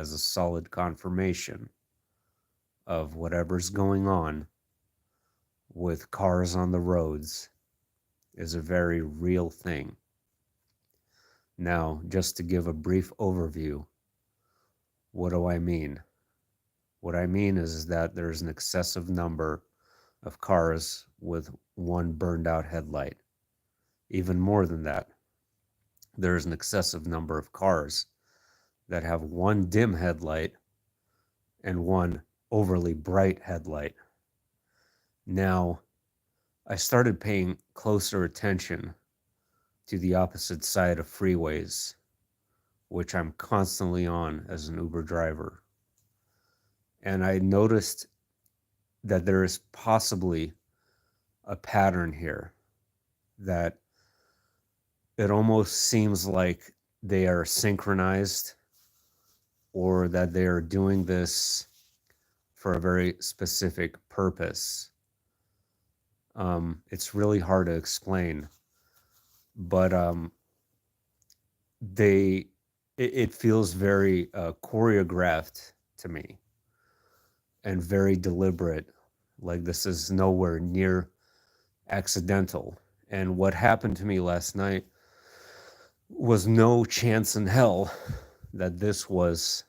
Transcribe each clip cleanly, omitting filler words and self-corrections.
as a solid confirmation of whatever's going on with cars on the roads is a very real thing. Now, just to give a brief overview, what do I mean? What I mean is that there's an excessive number of cars with one burned out headlight. Even more than that, there's an excessive number of cars that have one dim headlight and one overly bright headlight. Now, I started paying closer attention to the opposite side of freeways, which I'm constantly on as an Uber driver. And I noticed that there is possibly a pattern here, that it almost seems like they are synchronized, or that they are doing this for a very specific purpose. It's really hard to explain, but it feels very choreographed to me and very deliberate. Like this is nowhere near accidental. And what happened to me last night was no chance in hell that this was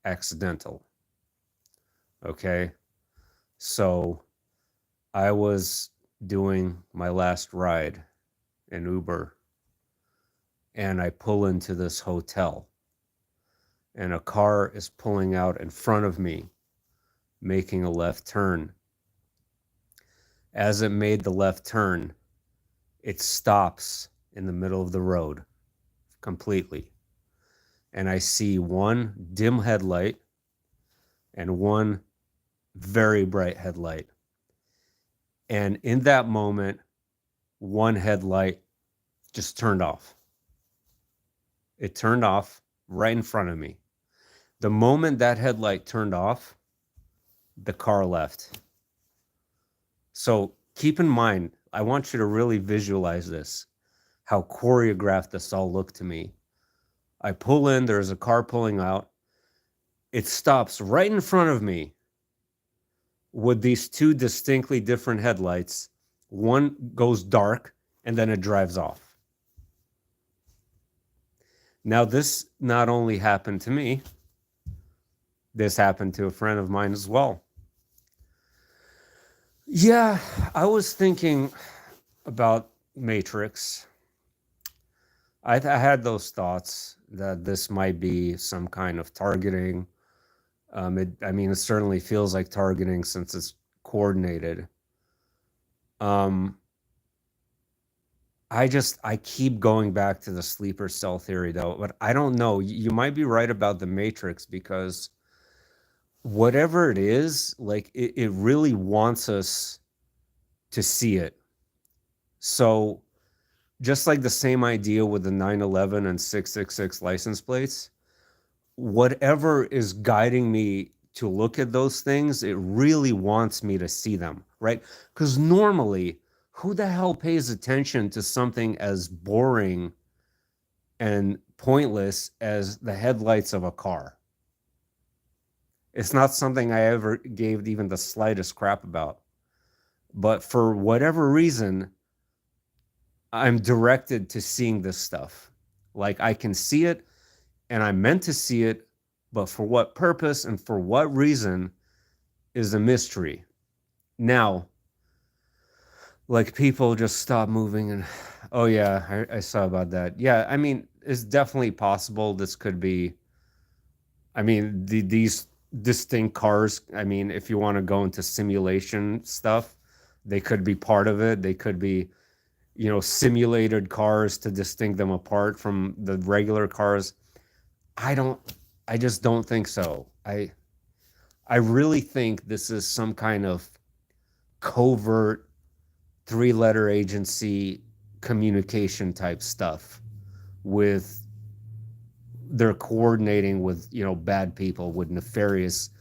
accidental. Okay? So I was doing my last ride in Uber, and I pull into this hotel, and a car is pulling out in front of me, making a left turn. As it made the left turn, it stops in the middle of the road completely. And I see one dim headlight and one very bright headlight. And in that moment, one headlight just turned off. It turned off right in front of me. The moment that headlight turned off, the car left. So keep in mind, I want you to really visualize this, how choreographed this all looked to me. I pull in, there's a car pulling out. It stops right in front of me with these two distinctly different headlights. One goes dark and then it drives off. Now, this not only happened to me, this happened to a friend of mine as well. Yeah, I was thinking about Matrix. I had those thoughts that this might be some kind of targeting. It certainly feels like targeting since it's coordinated. I keep going back to the sleeper cell theory though, but I don't know. You might be right about the Matrix, because whatever it is, like it really wants us to see it. So just like the same idea with the 911 and 666 license plates, whatever is guiding me to look at those things, it really wants me to see them, right? Because normally, who the hell pays attention to something as boring and pointless as the headlights of a car? It's not something I ever gave even the slightest crap about. But for whatever reason, I'm directed to seeing this stuff. Like I can see it and I'm meant to see it, but for what purpose and for what reason is a mystery. Now, like people just stop moving and, oh yeah, I saw about that. Yeah, I mean, it's definitely possible this could be, these distinct cars, if you want to go into simulation stuff, they could be part of it. They could be, simulated cars to distinct them apart from the regular cars. I just don't think so. I really think this is some kind of covert 3-letter agency communication type stuff with they're coordinating with, bad people, with nefarious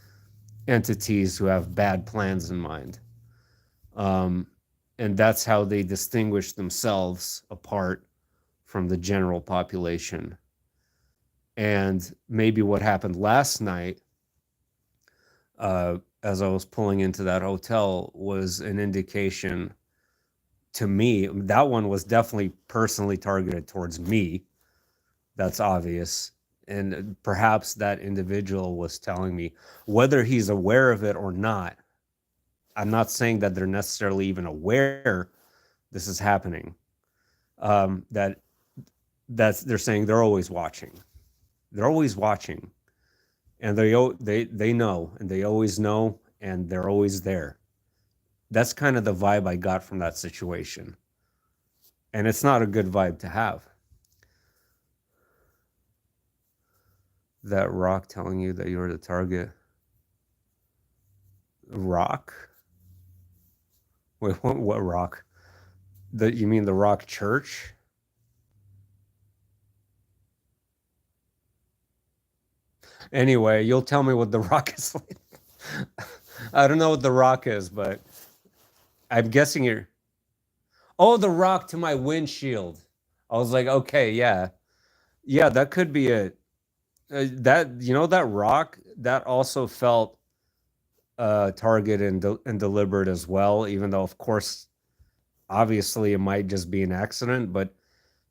entities who have bad plans in mind. And that's how they distinguish themselves apart from the general population. And maybe what happened last night, as I was pulling into that hotel, was an indication to me. That one was definitely personally targeted towards me. That's obvious. And perhaps that individual was telling me, whether he's aware of it or not. I'm not saying that they're necessarily even aware this is happening. They're saying they're always watching. They're always watching, and they know, and they always know, and they're always there. That's kind of the vibe I got from that situation, and it's not a good vibe to have. That rock telling you that you're the target. Rock? Wait, what rock? You mean the Rock Church? Anyway, you'll tell me what the rock is like. I don't know what the rock is, but I'm guessing you're. Oh, the rock to my windshield. I was like, okay, yeah, that could be it. That rock that also felt targeted and deliberate as well. Even though, of course, obviously, it might just be an accident, but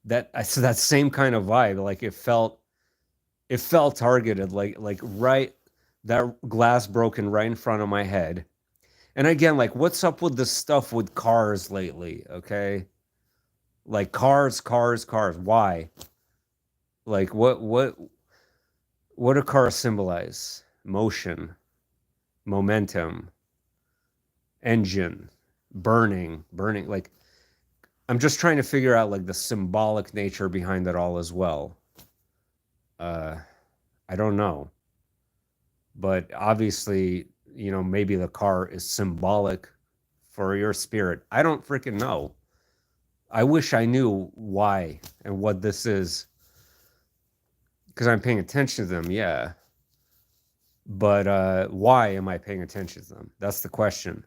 that same kind of vibe. Like it felt targeted. Like right, that glass broken right in front of my head. And again, like, what's up with this stuff with cars lately? Okay, like cars. Why? Like, what do cars symbolize? Motion, momentum, engine, burning. Like, I'm just trying to figure out like the symbolic nature behind it all as well. I don't know, but obviously, maybe the car is symbolic for your spirit. I don't freaking know. I wish I knew why and what this is, because I'm paying attention to them, yeah. But why am I paying attention to them? That's the question.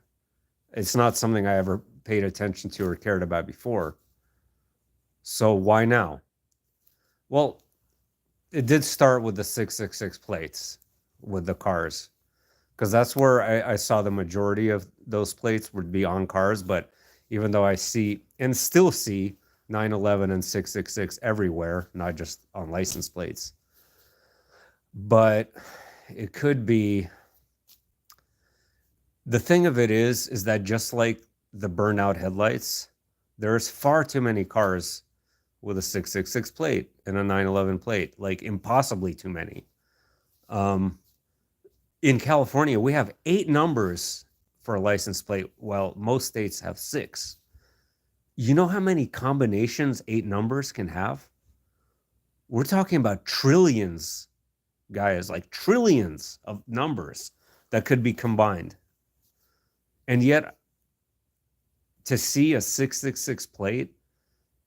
It's not something I ever paid attention to or cared about before. So why now? Well, it did start with the 666 plates with the cars, because that's where I saw the majority of those plates would be on cars. But even though I see and still see 911 and 666 everywhere, not just on license plates, but it could be. The thing of it is that just like the burnout headlights, there's far too many cars with a 666 plate and a 911 plate, like impossibly too many. In California, we have 8 numbers for a license plate, while most states have 6. You know how many combinations 8 numbers can have? We're talking about trillions, guys, like trillions of numbers that could be combined. And yet, to see a 666 plate,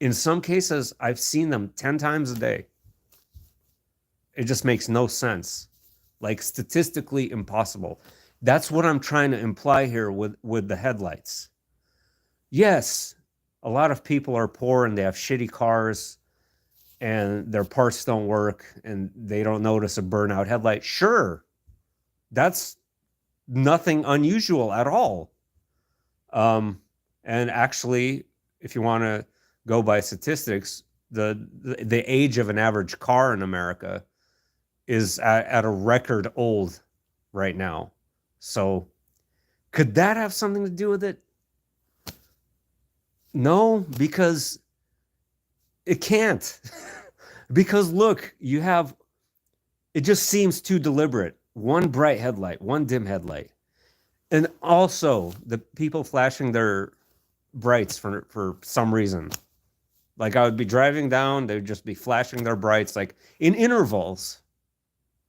in some cases, I've seen them 10 times a day. It just makes no sense. Like, statistically impossible. That's what I'm trying to imply here with the headlights. Yes, a lot of people are poor and they have shitty cars and their parts don't work and they don't notice a burnout headlight. Sure, that's nothing unusual at all. And actually, if you want to go by statistics, the age of an average car in America is at a record old right now. So could that have something to do with it? No, because it can't. Because look, it just seems too deliberate. One bright headlight, one dim headlight. And also the people flashing their brights for some reason. Like, I would be driving down, they'd just be flashing their brights like in intervals,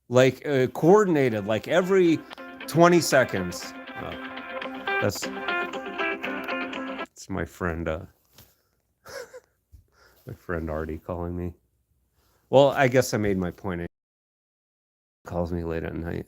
like coordinated, like every 20 seconds. That's my friend, my friend Artie calling me. Well, I guess I made my point. He calls me late at night.